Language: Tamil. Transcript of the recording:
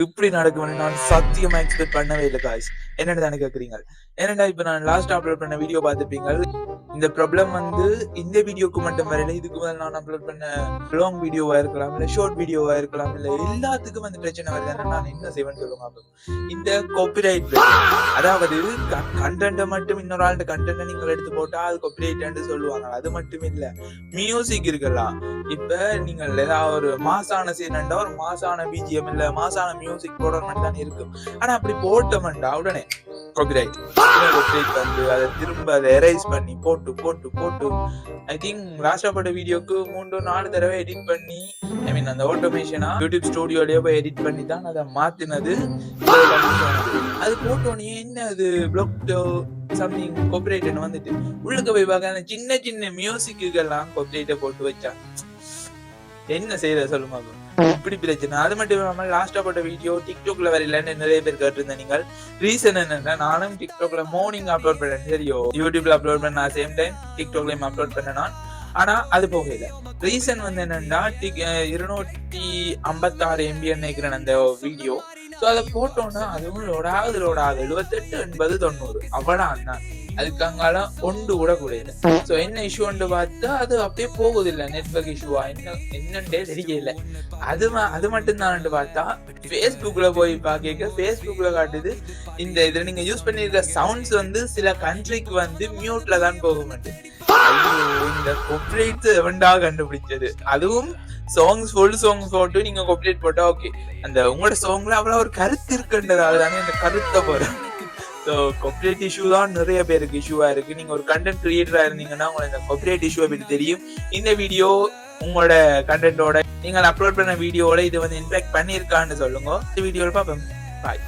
இப்படி நடக்கும்னு நான் சத்தியமா எக்ஸ்பெக்ட் பண்ணவே இல்லை காய்ஸ். என்னன்னு தானே கேக்குறீங்க? ஏன்னா இப்ப நான் லாஸ்ட் அப்லோட் பண்ண வீடியோ பார்த்துப்பீங்க. இந்த ப்ராப்ளம் வந்து இந்த வீடியோக்கு மட்டும் வரையில, இதுக்கு மேல நான் அப்லோட் பண்ண லாங் வீடியோவா இருக்கலாம், இல்ல ஷார்ட் வீடியோவா இருக்கலாம், இல்ல எல்லாத்துக்கும் வந்து பிரச்சனை வருது. நான் என்ன செய்வேன்னு சொல்லுங்க. இந்த காப்பிரைட், அதாவது கண்டென்ட் மட்டும் இன்னொரு ஆள்கிட்ட கண்டென்ட் நீங்கள் எடுத்து போட்டா அது காப்பிரைட் சொல்லுவாங்க. அது மட்டும் இல்ல, மியூசிக் இருக்கலாம். இப்ப நீங்க ஏதாவது ஒரு மாசான சீனண்டா ஒரு மாசான பிஜிஎம் இல்ல மாசான மியூசிக் போட மட்டும் தான் இருக்கும். ஆனா அப்படி போட்டோம்டா உடனே காப்பிரைட் வந்து அதை திரும்ப அதை எரைஸ் பண்ணி போட்டு போட்டு போட்டு ஐ திங்க் லாஸ்டா போட்ட வீடியோக்கு 3-4 தடவை எடிட் பண்ணி, ஐ மீன் அந்த ஆட்டோமேஷனா யூடியூப் ஸ்டுடியோலயே போய் எடிட் பண்ணி தான் அதை மாத்தினது. அது போட்டோன்னே என்ன அது பிளாக்டோ சம்திங் காப்பிரைட் வந்துட்டு உள்ளுக்கு போய் பார்க்க சின்ன சின்ன மியூசிக்குகள்லாம் காப்பிரைட்டை போட்டு வச்சா என்ன செய்யற சொல்லுமா? இப்படி பிரச்சனை. அது மட்டும் இல்லாம லாஸ்டா போட்ட வீடியோ டிக்டாக்ல வரலன்னு நிறைய பேர் கேட்டிருந்த நீங்கள். ரீசன் என்னன்னா, நானும் டிக்டாக்ல மார்னிங் அப்லோட் பண்ணேன், தெரியும். யூடியூப்ல அப்லோட் பண்ண சேம் டைம் டிக்டாக்லயும் அப்லோட் பண்ண நான். ஆனா அது போகல. ரீசன் வந்து என்னன்னா, 256 MB நினைக்கிறேன் அந்த வீடியோ. ஸோ அதை போட்டோன்னா அதுவும் லோடாகுது 78, 80, 90 அவ்வளோதான் தான். அதுக்கு அங்கால ஒன்று கூட கூடாது. ஸோ என்ன இஷ்யூன்னு பார்த்தா அது அப்படியே போகுது இல்லை, நெட்வொர்க் இஷ்யூவா என்னன்னே தெரியல. அது மட்டும் தான் பார்த்தா ஃபேஸ்புக்ல போய் பார்க்க ஃபேஸ்புக்ல காட்டுது இந்த இதில் நீங்க யூஸ் பண்ணிருக்க சவுண்ட்ஸ் வந்து சில கண்ட்ரிக்கு வந்து மியூட்ல தான் போக மாட்டேன். இந்த காப்பிரைட் எவன்டா கண்டுபிடிச்சது? அதுவும் சாங்ஸ் ஃபுல் சாங்ஸ் போட்டு நீங்க காப்பிரைட் போட்டா ஓகே, அந்த உங்களோட சாங்ல அவ்வளவு ஒரு கருத்து இருக்குன்றதால தானே அந்த கருத்தை போறேன். ஸோ காப்பிரைட் இஷ்யூ தான் நிறைய பேருக்கு இஷ்யூவா இருக்கு. நீங்க ஒரு கண்டென்ட் கிரியேட்டரா இருந்தீங்கன்னா உங்களுக்கு இந்த காப்பிரைட் இஷ்யூவை பற்றி தெரியும். இந்த வீடியோ உங்களோட கண்டென்ட்டோட நீங்கள் அப்லோட் பண்ண வீடியோட இது வந்து இன்ஃபேக்ட் பண்ணியிருக்கான்னு சொல்லுங்க. இந்த வீடியோவில் பார்ப்போம். பாய்.